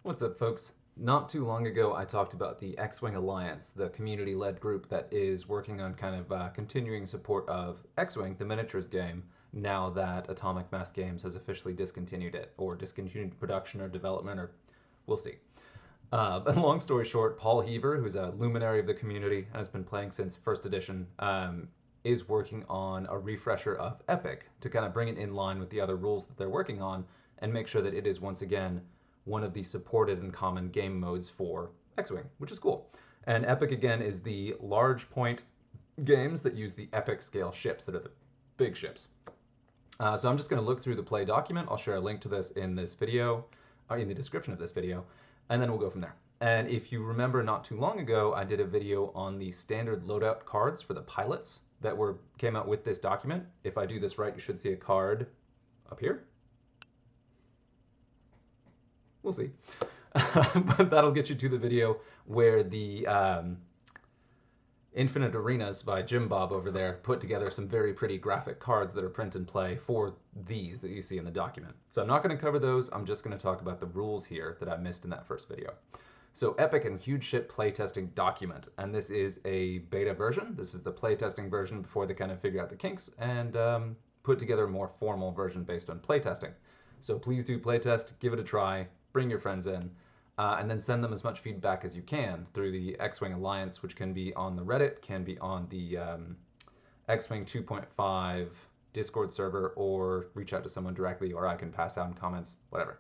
What's up, folks? Not too long ago, I talked about the X-Wing Alliance, the community-led group that is working on kind of continuing support of X-Wing, the miniatures game, now that Atomic Mass Games has officially discontinued it, or discontinued production or development, or we'll see. But long story short, Paul Heaver, who's a luminary of the community and has been playing since first edition, is working on a refresher of Epic to kind of bring it in line with the other rules that they're working on and make sure that it is once again one of the supported and common game modes for X-Wing, which is cool. And Epic, again, is the large point games that use the Epic scale ships, that are the big ships. So I'm just going to look through the play document. I'll share a link to this in this video, in the description of this video, and then we'll go from there. And if you remember, not too long ago, I did a video on the standard loadout cards for the pilots that came out with this document. If I do this right, you should see a card up here. We'll see. But that'll get you to the video where the Infinite Arenas by Jim Bob over there put together some very pretty graphic cards that are print and play for these that you see in the document. So I'm not going to cover those. I'm just going to talk about the rules here that I missed in that first video. So Epic and Huge Ship playtesting document, and this is a beta version. This is the playtesting version before they kind of figure out the kinks and put together a more formal version based on playtesting. So please do playtest, give it a try, bring your friends in, and then send them as much feedback as you can through the X-Wing Alliance, which can be on the Reddit, can be on the X-Wing 2.5 Discord server, or reach out to someone directly, or I can pass out in comments, whatever.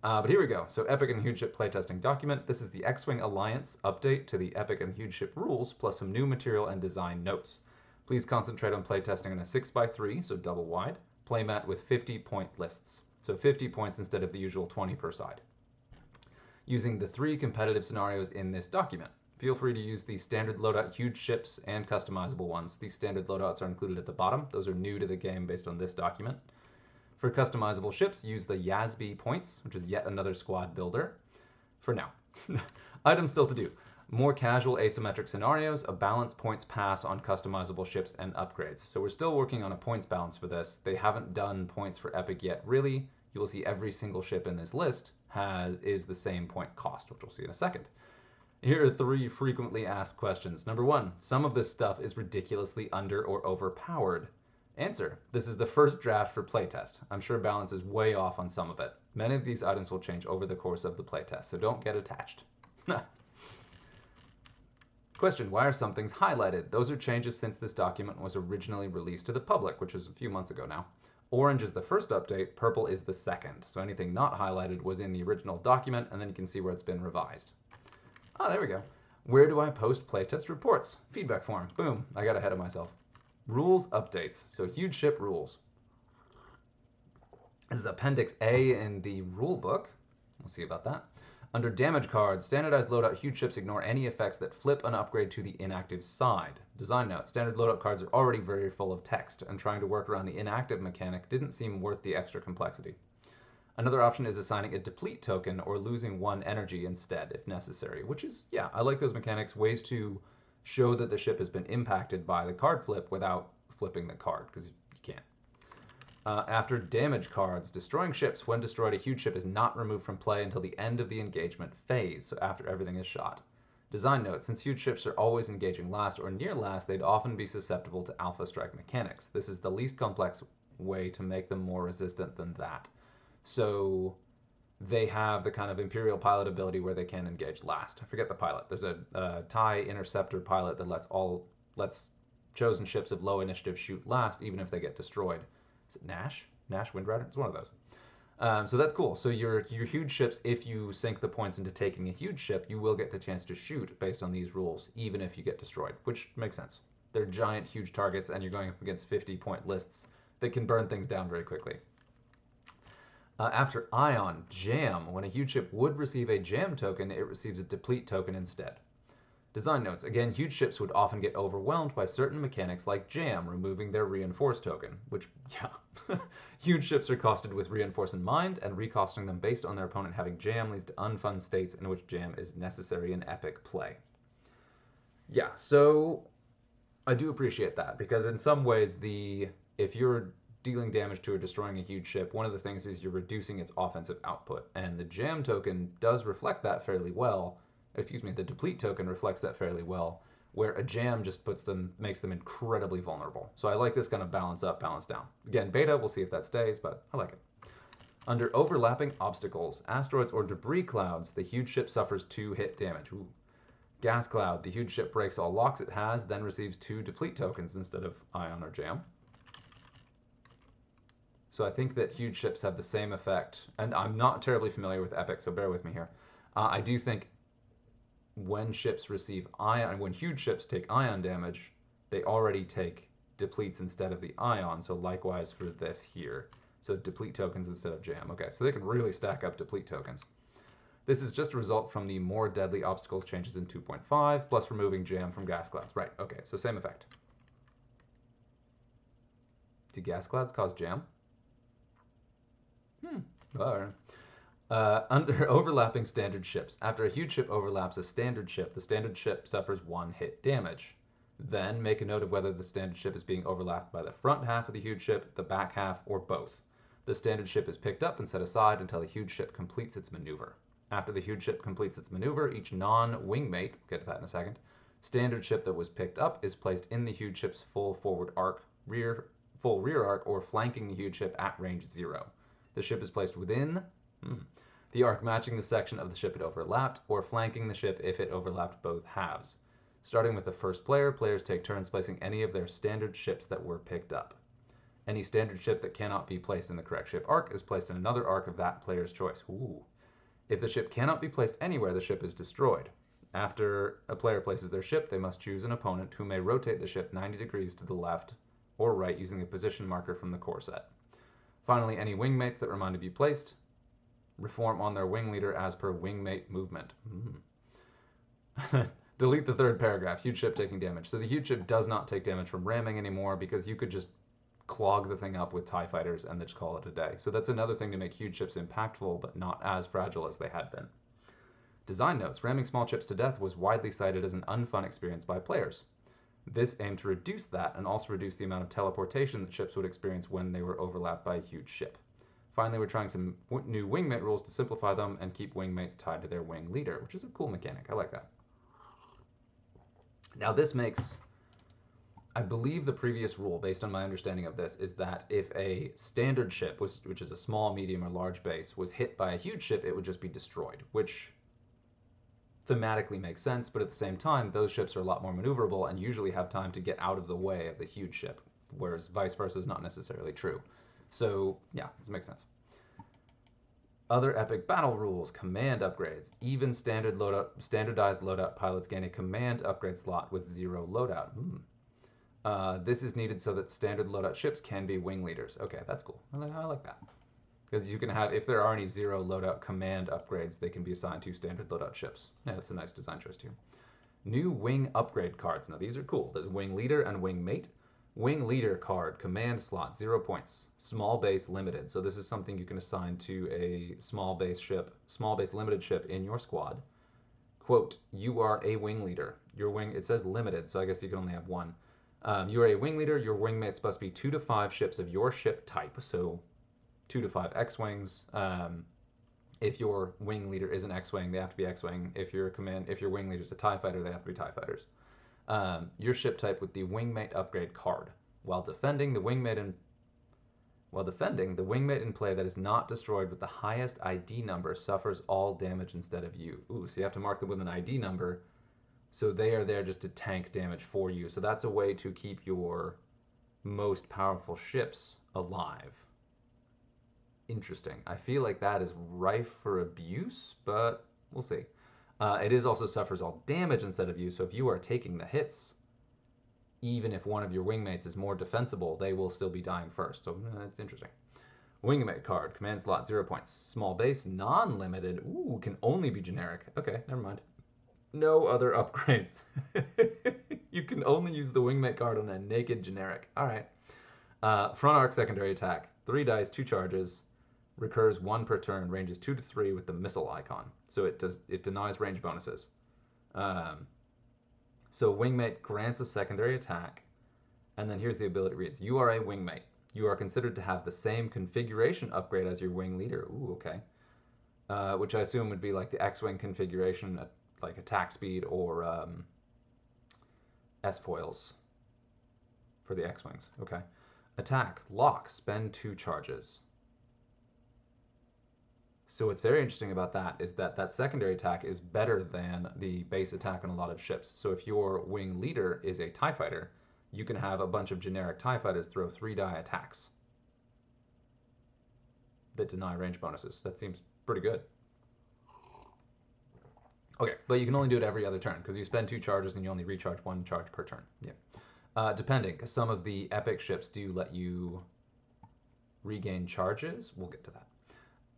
But here we go. So Epic and Huge Ship playtesting document. This is the X-Wing Alliance update to the Epic and Huge Ship rules, plus some new material and design notes. Please concentrate on playtesting on a 6x3, so double wide, playmat with 50-point lists. So 50 points instead of the usual 20 per side. Using the 3 competitive scenarios in this document. Feel free to use the standard loadout huge ships and customizable ones. These standard loadouts are included at the bottom. Those are new to the game based on this document. For customizable ships, use the Yasby points, which is yet another squad builder. For now. Items still to do. More casual asymmetric scenarios, a balanced points pass on customizable ships and upgrades. So we're still working on a points balance for this. They haven't done points for Epic yet, really. You will see every single ship in this list is the same point cost, which we'll see in a second. Here are 3 frequently asked questions. Number 1, some of this stuff is ridiculously under or overpowered. Answer, this is the first draft for playtest. I'm sure balance is way off on some of it. Many of these items will change over the course of the playtest, so don't get attached. Question, why are some things highlighted? Those are changes since this document was originally released to the public, which was a few months ago now. Orange is the first update, purple is the second. So anything not highlighted was in the original document, and then you can see where it's been revised. Ah, there we go. Where do I post playtest reports? Feedback form. Boom, I got ahead of myself. Rules updates. So huge ship rules. This is Appendix A in the rule book. We'll see about that. Under damage cards, standardized loadout huge ships ignore any effects that flip an upgrade to the inactive side. Design note, standard loadout cards are already very full of text, and trying to work around the inactive mechanic didn't seem worth the extra complexity. Another option is assigning a deplete token or losing 1 energy instead if necessary, which is, yeah, I like those mechanics, ways to show that the ship has been impacted by the card flip without flipping the card, because you can't. After damage cards, destroying ships. When destroyed, a huge ship is not removed from play until the end of the engagement phase, so after everything is shot. Design note, since huge ships are always engaging last or near last, they'd often be susceptible to alpha strike mechanics. This is the least complex way to make them more resistant than that. So they have the kind of Imperial pilot ability where they can engage last. I forget the pilot. There's a TIE Interceptor pilot that lets chosen ships of low initiative shoot last, even if they get destroyed. Is it Nash? Nash Windrider? It's one of those. So that's cool. So your huge ships, if you sink the points into taking a huge ship, you will get the chance to shoot based on these rules, even if you get destroyed, which makes sense. They're giant, huge targets, and you're going up against 50-point lists that can burn things down very quickly. After Ion, Jam. When a huge ship would receive a Jam token, it receives a Deplete token instead. Design notes. Again, huge ships would often get overwhelmed by certain mechanics like Jam, removing their Reinforce token, which, yeah. Huge ships are costed with Reinforce in mind, and recosting them based on their opponent having Jam leads to unfun states in which Jam is necessary in Epic play. Yeah, so I do appreciate that, because in some ways, if you're dealing damage to or destroying a huge ship, one of the things is you're reducing its offensive output. And the jam token does reflect that fairly well. Excuse me, the deplete token reflects that fairly well, where a jam just makes them incredibly vulnerable. So I like this kind of balance up, balance down. Again, beta, we'll see if that stays, but I like it. Under overlapping obstacles, asteroids or debris clouds, the huge ship suffers 2 hit damage. Ooh. Gas cloud, the huge ship breaks all locks it has, then receives 2 deplete tokens instead of ion or jam. So I think that huge ships have the same effect, and I'm not terribly familiar with Epic, so bear with me here. I do think when ships receive ion, when huge ships take ion damage, they already take depletes instead of the ion, so likewise for this here. So deplete tokens instead of jam. Okay, so they can really stack up deplete tokens. This is just a result from the more deadly obstacles changes in 2.5, plus removing jam from gas clouds. Right, okay, so same effect. Do gas clouds cause jam? Under overlapping standard ships. After a huge ship overlaps a standard ship, the standard ship suffers 1 hit damage. Then make a note of whether the standard ship is being overlapped by the front half of the huge ship, the back half, or both. The standard ship is picked up and set aside until the huge ship completes its maneuver. After the huge ship completes its maneuver, each non-wingmate, we'll get to that in a second, standard ship that was picked up is placed in the huge ship's full forward arc, full rear arc, or flanking the huge ship at range 0. The ship is placed within the arc matching the section of the ship it overlapped, or flanking the ship if it overlapped both halves. Starting with the first player, players take turns placing any of their standard ships that were picked up. Any standard ship that cannot be placed in the correct ship arc is placed in another arc of that player's choice. Ooh. If the ship cannot be placed anywhere, the ship is destroyed. After a player places their ship, they must choose an opponent who may rotate the ship 90 degrees to the left or right using a position marker from the core set. Finally, any wingmates that remain to be placed reform on their wing leader as per wingmate movement. Delete the third paragraph, huge ship taking damage. So the huge ship does not take damage from ramming anymore because you could just clog the thing up with TIE fighters and then just call it a day. So that's another thing to make huge ships impactful but not as fragile as they had been. Design notes. Ramming small ships to death was widely cited as an unfun experience by players. This aimed to reduce that and also reduce the amount of teleportation that ships would experience when they were overlapped by a huge ship. Finally, we're trying some new wingmate rules to simplify them and keep wingmates tied to their wing leader, which is a cool mechanic. I like that. Now this makes, I believe the previous rule, based on my understanding of this, is that if a standard ship, which is a small, medium, or large base, was hit by a huge ship, it would just be destroyed, which thematically makes sense, but at the same time, those ships are a lot more maneuverable and usually have time to get out of the way of the huge ship, whereas vice versa is not necessarily true. So, yeah, this makes sense. Other epic battle rules, command upgrades. Even standardized loadout pilots gain a command upgrade slot with 0 loadout. This is needed so that standard loadout ships can be wing leaders. Okay, that's cool. I like that. Because you can have, if there are any 0 loadout command upgrades, they can be assigned to standard loadout ships. Yeah, that's a nice design choice too. New wing upgrade cards. Now these are cool. There's wing leader and wing mate. Wing leader card, command slot, 0 points. Small base limited. So this is something you can assign to a small base limited ship in your squad. Quote, you are a wing leader. Your wing, it says limited, so I guess you can only have one. You are a wing leader. Your wingmates must be 2 to 5 ships of your ship type. So 2 to 5 X-wings. If your wing leader is an X-wing, they have to be X-wing. If your wing leader is a TIE fighter, they have to be TIE fighters. Your ship type with the wingmate upgrade card. While defending, the wingmate in play that is not destroyed with the highest ID number suffers all damage instead of you. Ooh, so you have to mark them with an ID number. So they are there just to tank damage for you. So that's a way to keep your most powerful ships alive. Interesting. I feel like that is rife for abuse, but we'll see. It is also suffers all damage instead of you, so if you are taking the hits, even if one of your wingmates is more defensible, they will still be dying first. So it's interesting. Wingmate card, command slot, 0 points. Small base, non-limited. Ooh, can only be generic. Okay, never mind. No other upgrades. You can only use the wingmate card on a naked generic. All right. Front arc secondary attack. 3 dice, 2 charges. Recurs 1 per turn, ranges 2 to 3 with the missile icon. So it denies range bonuses. So wingmate grants a secondary attack, and then here's the ability reads: you are a wingmate. You are considered to have the same configuration upgrade as your wing leader. Ooh, okay. Which I assume would be like the X-Wing configuration, like attack speed or S-foils for the X-Wings. Okay. Attack, lock, spend 2 charges. So what's very interesting about that is that that secondary attack is better than the base attack on a lot of ships. So if your wing leader is a TIE fighter, you can have a bunch of generic TIE fighters throw 3-die attacks that deny range bonuses. That seems pretty good. Okay, but you can only do it every other turn because you spend 2 charges and you only recharge 1 charge per turn. Yeah. Depending, because some of the epic ships do let you regain charges. We'll get to that.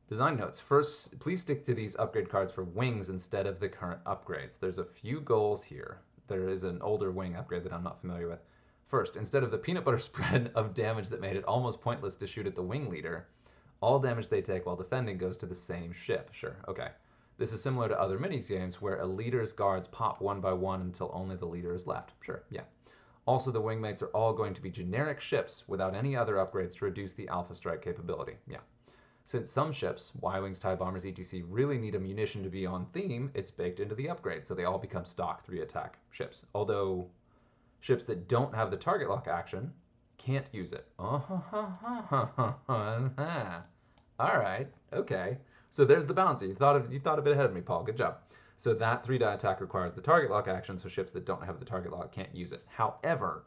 Design notes. First, please stick to these upgrade cards for wings instead of the current upgrades. There's a few goals here. There is an older wing upgrade that I'm not familiar with. First, instead of the peanut butter spread of damage that made it almost pointless to shoot at the wing leader, all damage they take while defending goes to the same ship. Sure, okay. This is similar to other mini-games where a leader's guards pop 1 by 1 until only the leader is left. Sure, yeah. Also, the wingmates are all going to be generic ships without any other upgrades to reduce the Alpha Strike capability. Yeah. Since some ships, Y-Wings, TIE Bombers, etc., really need a munition to be on theme, it's baked into the upgrade, so they all become stock 3-attack ships. Although ships that don't have the target lock action can't use it. Alright, okay. So there's the balancer. You thought a bit ahead of me, Paul. Good job. So that 3-die attack requires the target lock action, so ships that don't have the target lock can't use it. However,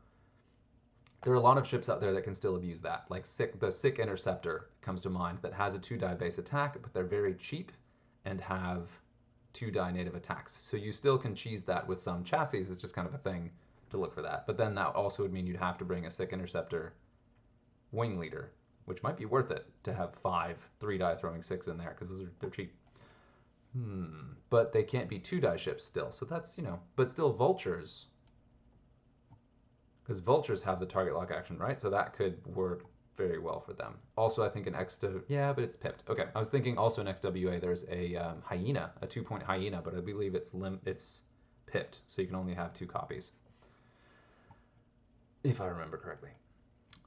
there are a lot of ships out there that can still abuse that. Like the Sick Interceptor comes to mind that has a 2-die base attack, but they're very cheap and have 2-die native attacks. So you still can cheese that with some chassis. It's just kind of a thing to look for that. But then that also would mean you'd have to bring a Sick Interceptor wing leader, which might be worth it to have 5 3-die throwing 6 in there because they're cheap. But they can't be 2-die ships still. So that's, but still vultures. Because vultures have the target lock action, right? So that could work very well for them. Also, I think an XWA, yeah, but it's pipped. Okay, I was thinking also in XWA there's a hyena, a 2-point hyena, but I believe it's pipped, so you can only have 2 copies. If I remember correctly.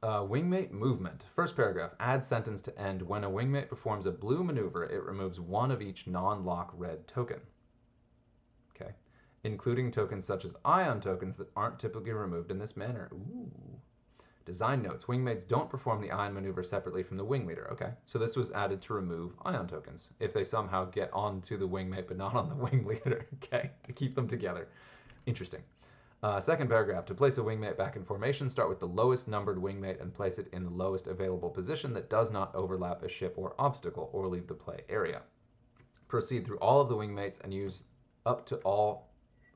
Wingmate movement. First paragraph, add sentence to end. When a wingmate performs a blue maneuver, it removes 1 of each non-lock red token. Okay. Including tokens such as ion tokens that aren't typically removed in this manner. Ooh. Design notes. Wingmates don't perform the ion maneuver separately from the wing leader. Okay, so this was added to remove ion tokens if they somehow get onto the wingmate but not on the wing leader. Okay, to keep them together. Interesting. Second paragraph. To place a wingmate back in formation, start with the lowest numbered wingmate and place it in the lowest available position that does not overlap a ship or obstacle or leave the play area. Proceed through all of the wingmates and use up to all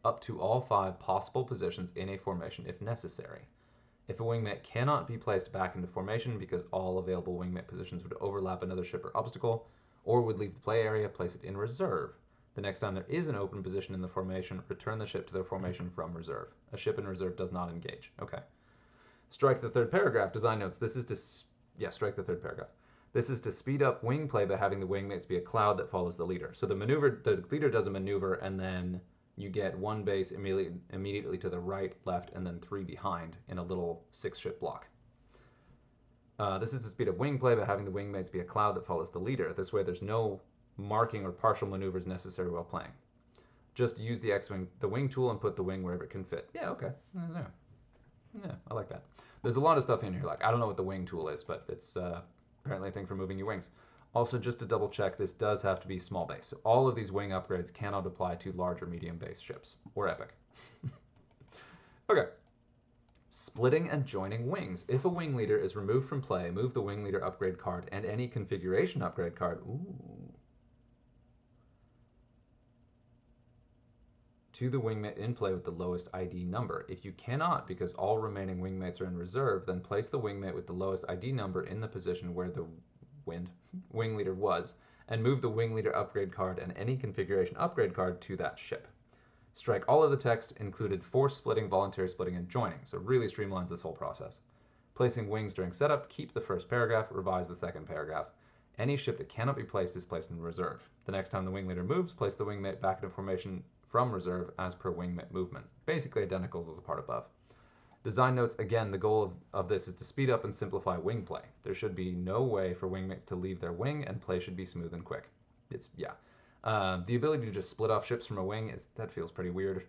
5 possible positions in a formation if necessary. If a wingmate cannot be placed back into formation because all available wingmate positions would overlap another ship or obstacle, or would leave the play area, place it in reserve. The next time there is an open position in the formation, return the ship to their formation from reserve. A ship in reserve does not engage. Okay. Strike the third paragraph. Design notes. This is to... strike the third paragraph. This is to speed up wing play by having the wingmates be a cloud that follows the leader. So the leader does a maneuver and then you get 1 base immediately to the right, left, and then 3 behind in a little 6-ship block. This is to speed up wing play by having the wingmates be a cloud that follows the leader. This way there's no marking or partial maneuvers necessary while playing. Just use the X-Wing, the wing tool, and put the wing wherever it can fit. Yeah, okay. Yeah, I like that. There's a lot of stuff in here. Like, I don't know what the wing tool is, but it's apparently a thing for moving your wings. Also, just to double check, this does have to be small base. So all of these wing upgrades cannot apply to large or medium base ships, or epic. Okay. Splitting and joining wings. If a wing leader is removed from play, move the wing leader upgrade card and any configuration upgrade card to the wingmate in play with the lowest ID number. If you cannot, because all remaining wingmates are in reserve, then place the wingmate with the lowest ID number in the position where the wing leader was, and move the wing leader upgrade card and any configuration upgrade card to that ship. Strike all of the text included force splitting, voluntary splitting, and joining, so it really streamlines this whole process. Placing wings during setup, keep the first paragraph, revise the second paragraph. Any ship that cannot be placed is placed in reserve. The next time the wing leader moves, place the wingmate back into formation from reserve as per wingmate movement. Basically identical to the part above. Design notes, again, the goal of this is to speed up and simplify wing play. There should be no way for wingmates to leave their wing, and play should be smooth and quick. Yeah. The ability to just split off ships from a wing, that feels pretty weird.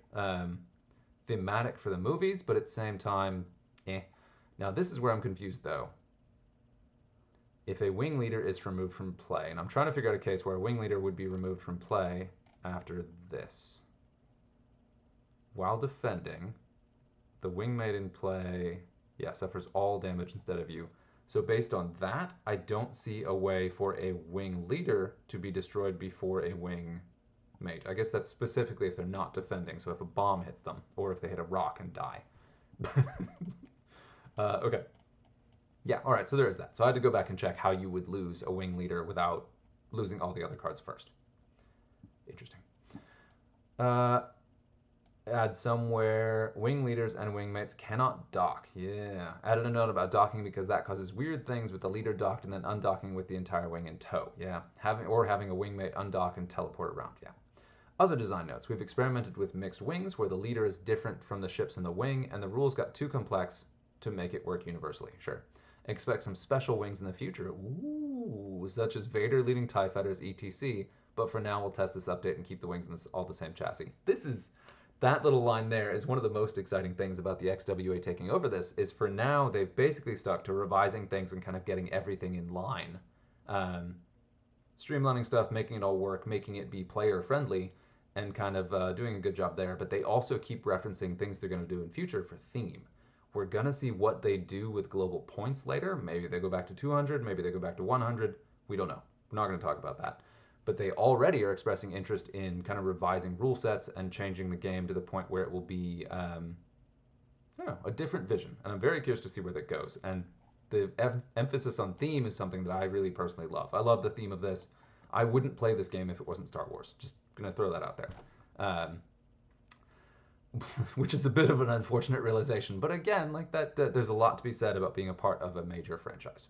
Thematic for the movies, but at the same time, eh. Now this is where I'm confused though. If a wing leader is removed from play, and I'm trying to figure out a case where a wing leader would be removed from play after this. While defending, the wingmate in play, suffers all damage instead of you. So based on that, I don't see a way for a wing leader to be destroyed before a wing mate. I guess that's specifically if they're not defending, so if a bomb hits them, or if they hit a rock and die. Okay. Yeah, all right, so there is that. So I had to go back and check how you would lose a wing leader without losing all the other cards first. Interesting. Add somewhere, wing leaders and wingmates cannot dock. Yeah. Added a note about docking because that causes weird things with the leader docked and then undocking with the entire wing in tow. Yeah. Having a wingmate undock and teleport around. Yeah. Other design notes. We've experimented with mixed wings where the leader is different from the ships in the wing and the rules got too complex to make it work universally. Sure. Expect some special wings in the future. Ooh, such as Vader leading TIE fighters, etc. But for now, we'll test this update and keep the wings in all the same chassis. That little line there is one of the most exciting things about the XWA taking over this, is for now, they've basically stuck to revising things and kind of getting everything in line. Streamlining stuff, making it all work, making it be player-friendly, and kind of doing a good job there. But they also keep referencing things they're going to do in future for theme. We're going to see what they do with global points later. Maybe they go back to 200, maybe they go back to 100. We don't know. We're not going to talk about that. But they already are expressing interest in kind of revising rule sets and changing the game to the point where it will be, I don't know, a different vision. And I'm very curious to see where that goes. And the emphasis on theme is something that I really personally love. I love the theme of this. I wouldn't play this game if it wasn't Star Wars. Just going to throw that out there. Which is a bit of an unfortunate realization. But again, like that, there's a lot to be said about being a part of a major franchise.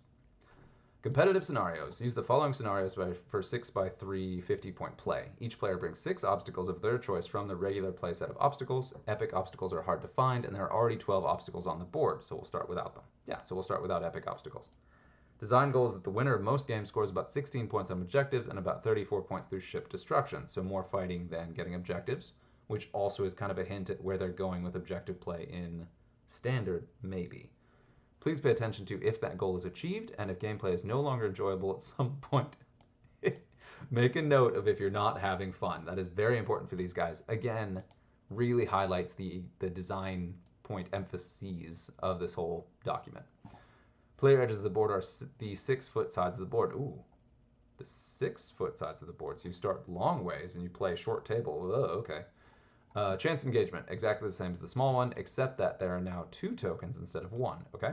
Competitive scenarios. Use the following scenarios for 6x3 50-point play. Each player brings 6 obstacles of their choice from the regular play set of obstacles. Epic obstacles are hard to find, and there are already 12 obstacles on the board, so we'll start without them. Yeah, so we'll start without epic obstacles. Design goal is that the winner of most games scores about 16 points on objectives and about 34 points through ship destruction, so more fighting than getting objectives, which also is kind of a hint at where they're going with objective play in Standard, maybe. Please pay attention to if that goal is achieved, and if gameplay is no longer enjoyable at some point, make a note of if you're not having fun. That is very important for these guys. Again, really highlights the design point emphases of this whole document. Player edges of the board are the 6-foot sides of the board. Ooh, the 6-foot sides of the board. So you start long ways and you play short table. Oh, okay. Chance engagement, exactly the same as the small one, except that there are now 2 tokens instead of 1, okay?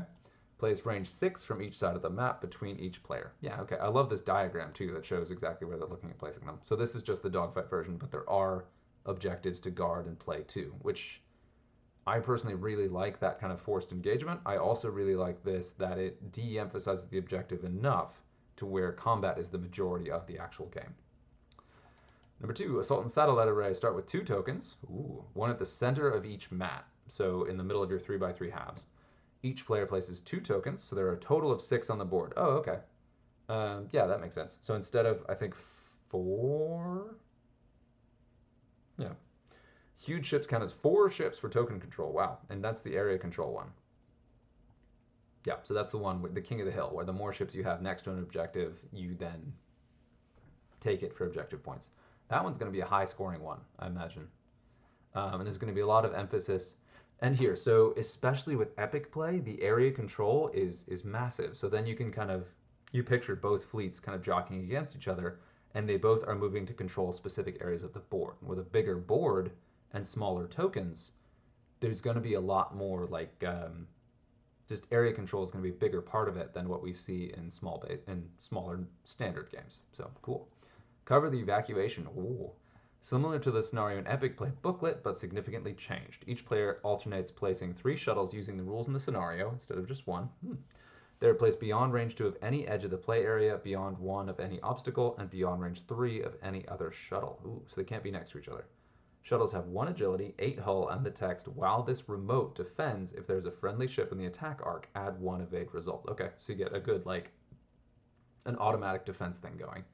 Place range 6 from each side of the map between each player. Yeah, okay, I love this diagram too that shows exactly where they're looking at placing them. So this is just the dogfight version, but there are objectives to guard and play too, which I personally really like that kind of forced engagement. I also really like this, that it de-emphasizes the objective enough to where combat is the majority of the actual game. Number 2, assault and satellite array start with 2 tokens. Ooh, 1 at the center of each mat, so in the middle of your 3x3 halves. Each player places 2 tokens, so there are a total of 6 on the board. Oh, okay. Yeah, that makes sense. So instead of, I think, 4? Yeah. Huge ships count as 4 ships for token control. Wow, and that's the area control one. Yeah, so that's the one with the King of the Hill, where the more ships you have next to an objective, you then take it for objective points. That one's going to be a high-scoring one, I imagine. And there's going to be a lot of emphasis. And here, so especially with epic play, the area control is massive. So then you can kind of, you picture both fleets kind of jockeying against each other, and they both are moving to control specific areas of the board. With a bigger board and smaller tokens, there's going to be a lot more like, just area control is going to be a bigger part of it than what we see in smaller standard games. So cool. Cover the evacuation. Ooh. Similar to the scenario in Epic Play booklet, but significantly changed. Each player alternates placing 3 shuttles using the rules in the scenario instead of just 1. They are placed beyond range 2 of any edge of the play area, beyond 1 of any obstacle, and beyond range 3 of any other shuttle. Ooh, so they can't be next to each other. Shuttles have 1 agility, 8 hull, and the text, while this remote defends, if there's a friendly ship in the attack arc, add 1 evade result. Okay, so you get a good, like, an automatic defense thing going.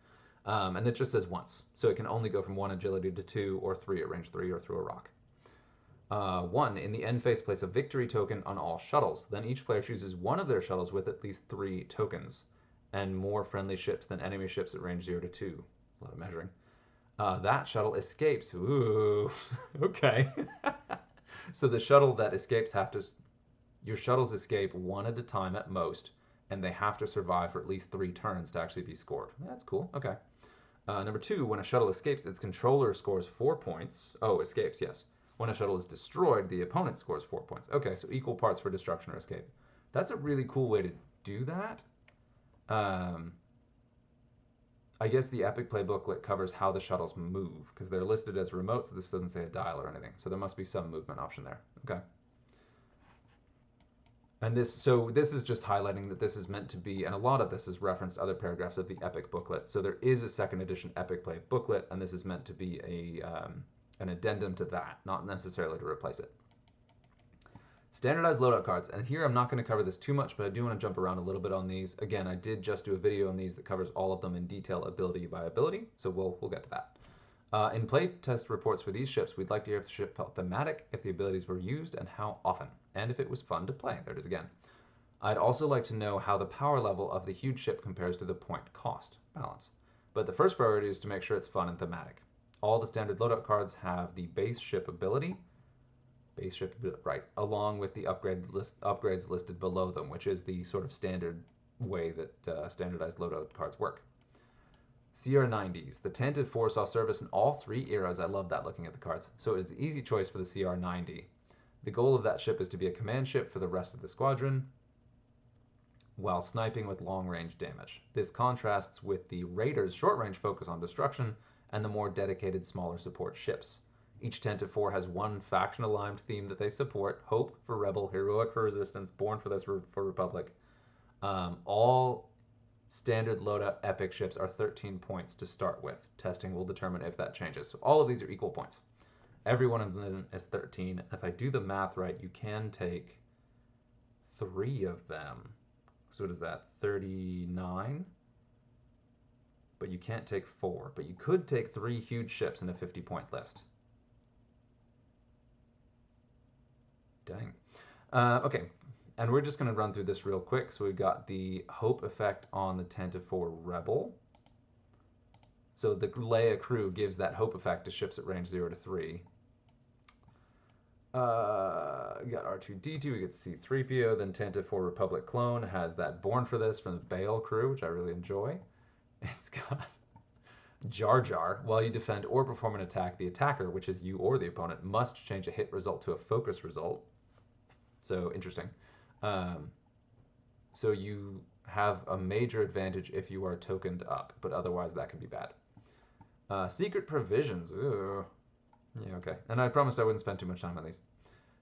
And it just says once. So it can only go from 1 agility to 2 or 3 at range 3 or through a rock. 1. In the end phase, place a victory token on all shuttles. Then each player chooses one of their shuttles with at least 3 tokens and more friendly ships than enemy ships at range 0 to 2. A lot of measuring. That shuttle escapes. Ooh, okay. So the shuttle that escapes your shuttles escape 1 at a time at most, and they have to survive for at least 3 turns to actually be scored. That's cool. Okay. Number 2, when a shuttle escapes, its controller scores 4 points. Oh, escapes, yes. When a shuttle is destroyed, the opponent scores 4 points. Okay, so equal parts for destruction or escape. That's a really cool way to do that. I guess the Epic Play booklet covers how the shuttles move, because they're listed as remote, so this doesn't say a dial or anything. So there must be some movement option there. Okay. And this is just highlighting that this is meant to be, and a lot of this is referenced other paragraphs of the Epic booklet. So there is a 2nd edition Epic Play booklet, and this is meant to be an addendum to that, not necessarily to replace it. Standardized loadout cards, and here I'm not going to cover this too much, but I do want to jump around a little bit on these. Again, I did just do a video on these that covers all of them in detail, ability by ability, so we'll get to that. In playtest reports for these ships, we'd like to hear if the ship felt thematic, if the abilities were used, and how often, and if it was fun to play. There it is again. I'd also like to know how the power level of the huge ship compares to the point cost balance. But the first priority is to make sure it's fun and thematic. All the standard loadout cards have the base ship ability, right, along with the upgrades listed below them, which is the sort of standard way that standardized loadout cards work. CR90s. The Tantive 4 saw service in all 3 eras. I love that looking at the cards. So it's an easy choice for the CR90. The goal of that ship is to be a command ship for the rest of the squadron while sniping with long-range damage. This contrasts with the Raiders' short-range focus on destruction and the more dedicated, smaller support ships. Each Tantive 4 has one faction-aligned theme that they support: Hope for Rebel, Heroic for Resistance, Born for this for Republic. All standard loadout epic ships are 13 points to start with. Testing will determine if that changes. So all of these are equal points. Every one of them is 13. If I do the math right, you can take 3 of them. So what is that? 39? But you can't take 4. But you could take 3 huge ships in a 50-point list. Dang. Okay, and we're just going to run through this real quick. So we've got the Hope effect on the Tantive 4 Rebel. So the Leia crew gives that Hope effect to ships at range 0 to 3. We got R2-D2, we get C-3PO, then Tantive 4 Republic clone has that Born for This from the Bale crew, which I really enjoy. It's got Jar Jar. While you defend or perform an attack, the attacker, which is you or the opponent, must change a hit result to a focus result. So interesting. So you have a major advantage if you are tokened up, but otherwise that can be bad. Secret provisions. Ooh. Yeah, okay. And I promised I wouldn't spend too much time on these.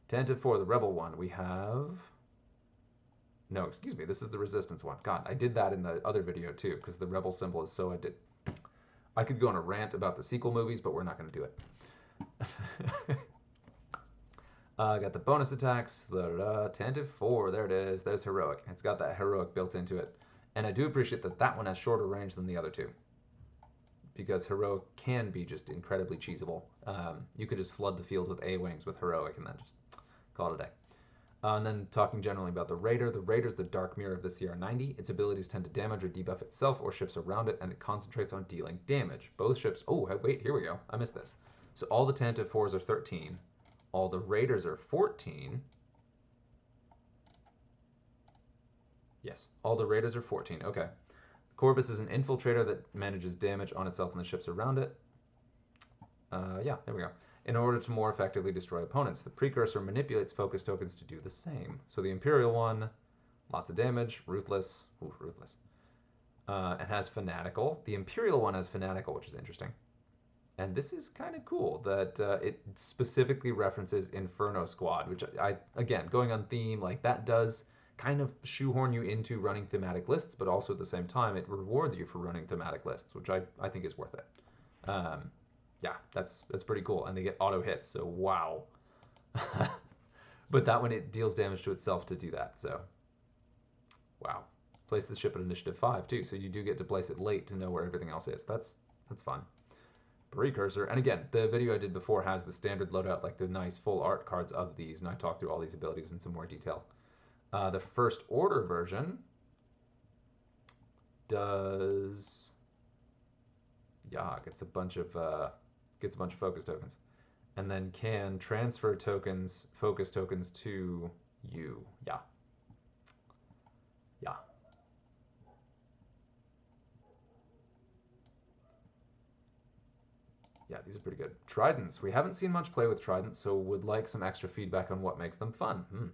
Tantive 4, the Rebel one. We have... No, excuse me. This is the Resistance one. God, I did that in the other video too, because the Rebel symbol is so I could go on a rant about the sequel movies, but we're not going to do it. Got the bonus attacks. Tantive 4, there it is. There's Heroic. It's got that Heroic built into it. And I do appreciate that that one has shorter range than the other two, because Heroic can be just incredibly cheesable. You could just flood the field with A-Wings with Heroic and then just call it a day. And then talking generally about the Raider. The Raider is the dark mirror of the CR90. Its abilities tend to damage or debuff itself or ships around it, and it concentrates on dealing damage. Both ships... Oh, wait, here we go. I missed this. So all the Tantive 4s are 13. All the Raiders are 14. Yes, all the Raiders are 14. Okay. Corvus is an infiltrator that manages damage on itself and the ships around it. Yeah, there we go. In order to more effectively destroy opponents, the Precursor manipulates focus tokens to do the same. So the Imperial one, lots of damage, ruthless. Ooh, ruthless. It has Fanatical. The Imperial one has Fanatical, which is interesting. And this is kind of cool that it specifically references Inferno Squad, which again, going on theme, like that does kind of shoehorn you into running thematic lists, but also at the same time, it rewards you for running thematic lists, which I think is worth it. Yeah, that's pretty cool. And they get auto hits, so wow. But that one, it deals damage to itself to do that, so wow. Place the ship at initiative 5 too, so you do get to place it late to know where everything else is. That's fun. Precursor, and again, the video I did before has the standard loadout, like the nice full art cards of these, and I talked through all these abilities in some more detail. The first order version does, yeah, gets a bunch of focus tokens, and then can transfer tokens, focus tokens to you. Yeah, yeah. Yeah, these are pretty good. Tridents. We haven't seen much play with tridents, so would like some extra feedback on what makes them fun.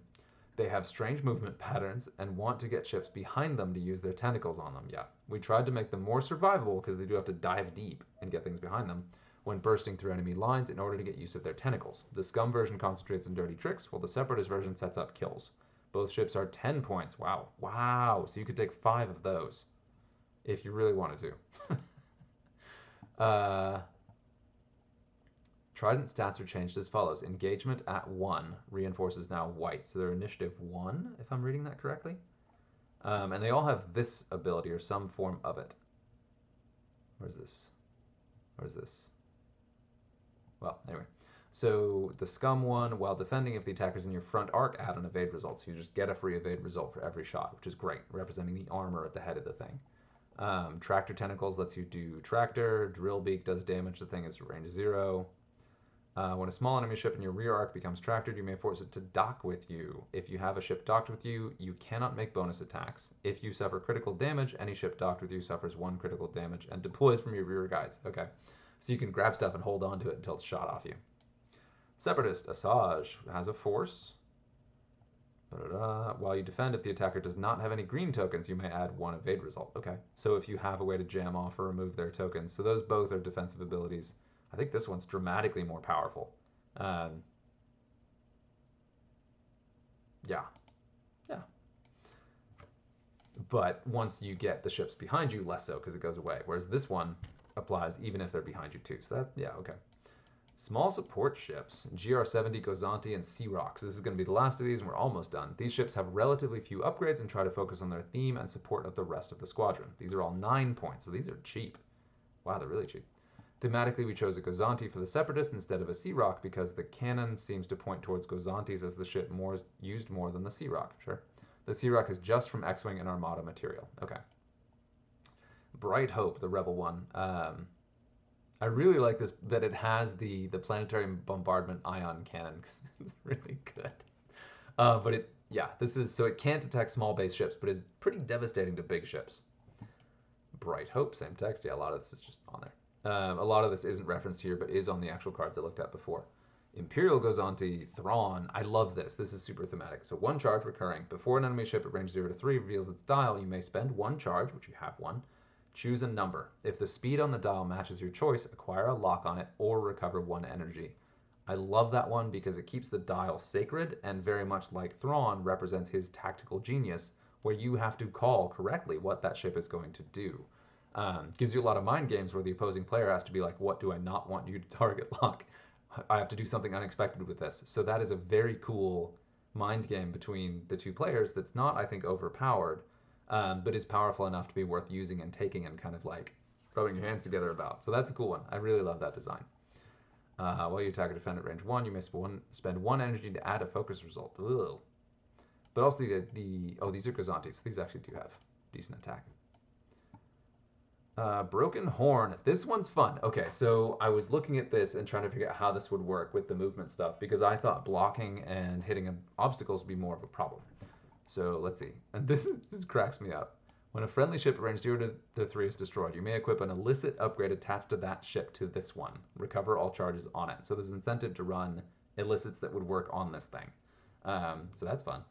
They have strange movement patterns and want to get ships behind them to use their tentacles on them. Yeah, we tried to make them more survivable because they do have to dive deep and get things behind them when bursting through enemy lines in order to get use of their tentacles. The Scum version concentrates on dirty tricks, while the Separatist version sets up kills. Both ships are 10 points. Wow. Wow. So you could take 5 of those if you really wanted to. Trident stats are changed as follows. Engagement at 1 reinforces now white. So they're initiative 1, if I'm reading that correctly. And they all have this ability or some form of it. Where's this? Where's this? Well, anyway. So the Scum one, while defending, if the attacker's in your front arc, add an evade result. So you just get a free evade result for every shot, which is great, representing the armor at the head of the thing. Tractor Tentacles lets you do Tractor. Drill Beak does damage. The thing is range 0. When a small enemy ship in your rear arc becomes tractored, you may force it to dock with you. If you have a ship docked with you, you cannot make bonus attacks. If you suffer critical damage, any ship docked with you suffers 1 critical damage and deploys from your rear guides. Okay, so you can grab stuff and hold on to it until it's shot off you. Separatist, Asajj, has a force. While you defend, if the attacker does not have any green tokens, you may add 1 evade result. Okay, so if you have a way to jam off or remove their tokens, so those both are defensive abilities. I think this one's dramatically more powerful. Yeah. But once you get the ships behind you, less so because it goes away. Whereas this one applies even if they're behind you too. So that, yeah, okay. Small support ships, GR70, Gozanti, and Sea-Rox. This is going to be the last of these, and we're almost done. These ships have relatively few upgrades and try to focus on their theme and support of the rest of the squadron. These are all 9 points, so these are cheap. Wow, they're really cheap. Thematically, we chose a Gozanti for the Separatists instead of a Sea-Rox because the canon seems to point towards Gozantis as the ship used more than the Sea-Rox. Sure. The Sea-Rox is just from X-Wing and Armada material. Okay. Bright Hope, the Rebel one. I really like this, that it has the planetary bombardment ion cannon because it's really good. But it, yeah, this is, so it can't attack small base ships, but is pretty devastating to big ships. Bright Hope, same text. Yeah, a lot of this is just on there. A lot of this isn't referenced here, but is on the actual cards I looked at before. Imperial Gozanti, Thrawn. I love this. This is super thematic. So 1 charge recurring. Before an enemy ship at range 0 to 3 reveals its dial, you may spend 1 charge, which you have 1. Choose a number. If the speed on the dial matches your choice, acquire a lock on it or recover 1 energy. I love that one because it keeps the dial sacred and very much like Thrawn represents his tactical genius, where you have to call correctly what that ship is going to do. Gives you a lot of mind games where the opposing player has to be like, what do I not want you to target lock? I have to do something unexpected with this. So that is a very cool mind game between the 2 players that's not, I think, overpowered, but is powerful enough to be worth using and taking and kind of like rubbing your hands together about. So that's a cool one. I really love that design. While you attack or defend at range 1, you may spend 1 energy to add a focus result. Ugh. But also oh, these are Gozantis. These actually do have decent attack. Broken Horn. This one's fun. Okay, so I was looking at this and trying to figure out how this would work with the movement stuff because I thought blocking and hitting obstacles would be more of a problem. So let's see. And this cracks me up. When a friendly ship at range 0 to 3 is destroyed, you may equip an illicit upgrade attached to that ship to this one. Recover all charges on it. So there's incentive to run illicits that would work on this thing. So that's fun.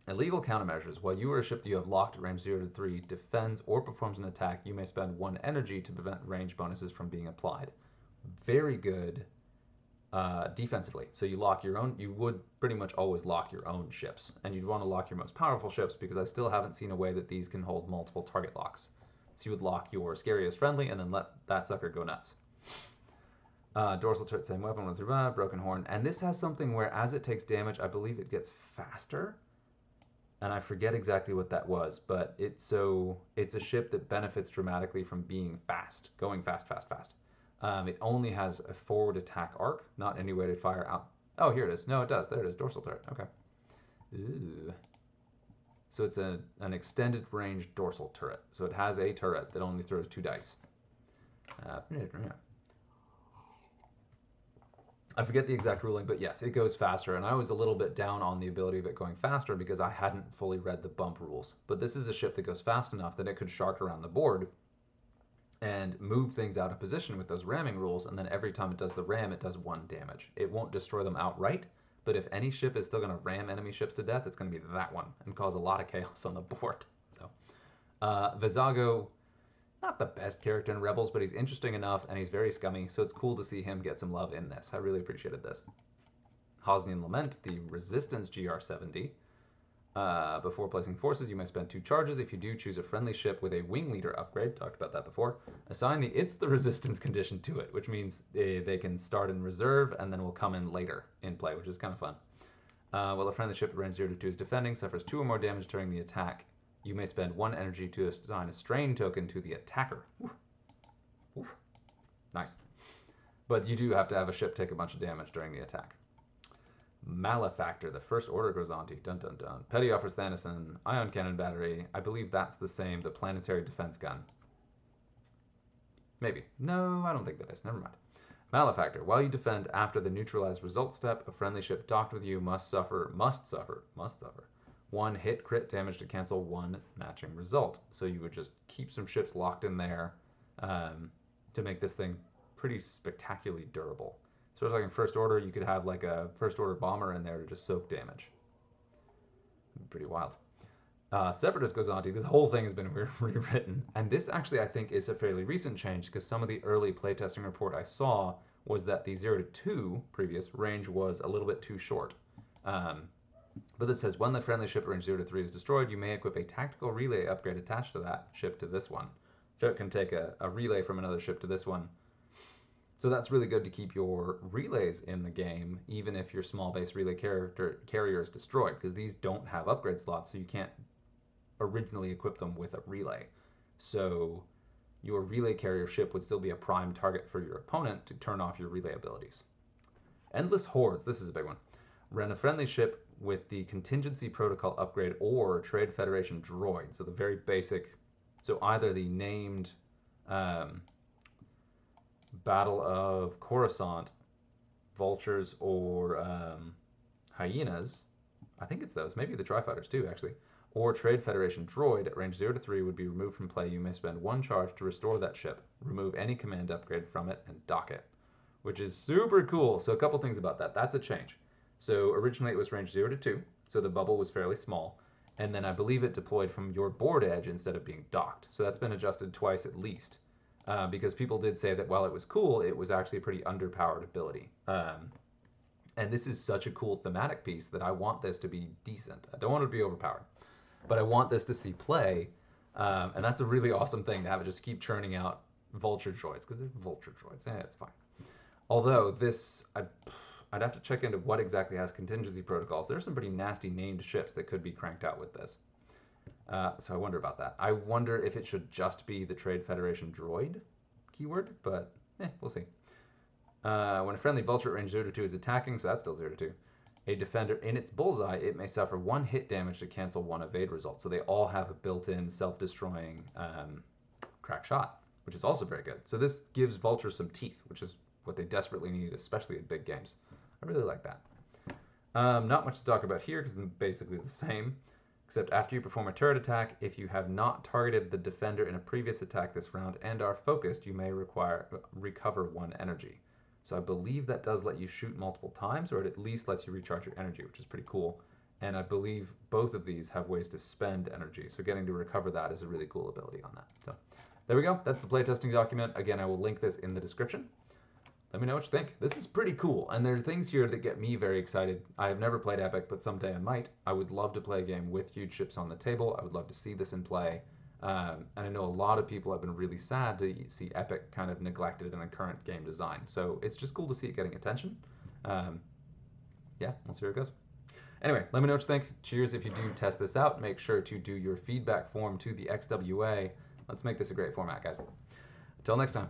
Illegal countermeasures. While you or a ship that you have locked at range 0 to 3 defends or performs an attack, you may spend 1 energy to prevent range bonuses from being applied. Very good defensively. So you lock your own, you would pretty much always lock your own ships. And you'd want to lock your most powerful ships because I still haven't seen a way that these can hold multiple target locks. So you would lock your scariest friendly and then let that sucker go nuts. Dorsal turret, same weapon, with broken horn. And this has something where as it takes damage, I believe it gets faster. And I forget exactly what that was, but it's a ship that benefits dramatically from being fast, going fast, fast, fast. It only has a forward attack arc, not any way to fire out. Oh, here it is. No, it does. There it is. Dorsal turret. Okay. Ooh. So it's an extended range dorsal turret. So it has a turret that only throws 2 dice. I forget the exact ruling, but yes, it goes faster. And I was a little bit down on the ability of it going faster because I hadn't fully read the bump rules. But this is a ship that goes fast enough that it could shark around the board and move things out of position with those ramming rules. And then every time it does the ram, it does 1 damage. It won't destroy them outright, but if any ship is still going to ram enemy ships to death, it's going to be that one and cause a lot of chaos on the board. So, Vizago, not the best character in Rebels, but he's interesting enough and he's very scummy, so it's cool to see him get some love in this. I really appreciated this. Hosnian Lament, the Resistance GR70. Before placing forces, you may spend 2 charges. If you do, choose a friendly ship with a wing leader upgrade. Talked about that before. Assign the It's the Resistance condition to it, which means they can start in reserve and then will come in later in play, which is kind of fun. While a friendly ship at range 0 to 2 is defending, suffers 2 or more damage during the attack. You may spend 1 energy to assign a strain token to the attacker. Oof. Oof. Nice. But you do have to have a ship take a bunch of damage during the attack. Malefactor, the First Order goes on to. Dun dun dun. Petty offers Thanos an ion cannon battery. I believe that's the same, the planetary defense gun. Maybe. No, I don't think that is. Never mind. Malefactor, while you defend after the neutralized result step, a friendly ship docked with you must suffer 1 hit crit damage to cancel 1 matching result. So you would just keep some ships locked in there to make this thing pretty spectacularly durable. So like in First Order, you could have like a First Order bomber in there to just soak damage. Pretty wild. Separatist goes on to, this whole thing has been rewritten. And this actually, I think, is a fairly recent change because some of the early playtesting report I saw was that the 0 to 2 previous range was a little bit too short. But this says, when the friendly ship at range 0 to 3 is destroyed, you may equip a tactical relay upgrade attached to that ship to this one. So it can take a relay from another ship to this one. So that's really good to keep your relays in the game, even if your small base relay carrier is destroyed, because these don't have upgrade slots, so you can't originally equip them with a relay. So your relay carrier ship would still be a prime target for your opponent to turn off your relay abilities. Endless Hordes, this is a big one. Run a friendly ship with the Contingency Protocol upgrade or Trade Federation droid, so the very basic, so either the named Battle of Coruscant vultures or hyenas. I think it's those. Maybe the Tri-Fighters too, actually. Or Trade Federation droid at range 0 to 3 would be removed from play. You may spend 1 charge to restore that ship, remove any command upgrade from it, and dock it, which is super cool. So a couple things about that. That's a change. So originally it was range 0 to 2, so the bubble was fairly small. And then I believe it deployed from your board edge instead of being docked. So that's been adjusted twice at least. Because people did say that while it was cool, it was actually a pretty underpowered ability. And this is such a cool thematic piece that I want this to be decent. I don't want it to be overpowered, but I want this to see play. And that's a really awesome thing to have it just keep churning out vulture droids, because they're vulture droids. It's fine. Although this, I'd have to check into what exactly has contingency protocols. There's some pretty nasty named ships that could be cranked out with this. So I wonder about that. I wonder if it should just be the Trade Federation droid keyword, but we'll see. When a friendly vulture at range 0 to 2 is attacking, so that's still 0 to 2, a defender in its bullseye, it may suffer 1 hit damage to cancel 1 evade result. So they all have a built-in self-destroying crack shot, which is also very good. So this gives vultures some teeth, which is what they desperately need, especially in big games. I really like that. Not much to talk about here because it's basically the same. Except after you perform a turret attack, if you have not targeted the defender in a previous attack this round and are focused, you may recover 1 energy. So I believe that does let you shoot multiple times, or it at least lets you recharge your energy, which is pretty cool. And I believe both of these have ways to spend energy, so getting to recover that is a really cool ability on that. So there we go. That's the playtesting document. Again, I will link this in the description. Let me know what you think. This is pretty cool, and there are things here that get me very excited. I have never played Epic, but someday I might. I would love to play a game with huge ships on the table. I would love to see this in play. And I know a lot of people have been really sad to see Epic kind of neglected in the current game design. So it's just cool to see it getting attention. Yeah, we'll see where it goes. Anyway, let me know what you think. Cheers if you do test this out. Make sure to do your feedback form to the XWA. Let's make this a great format, guys. Until next time.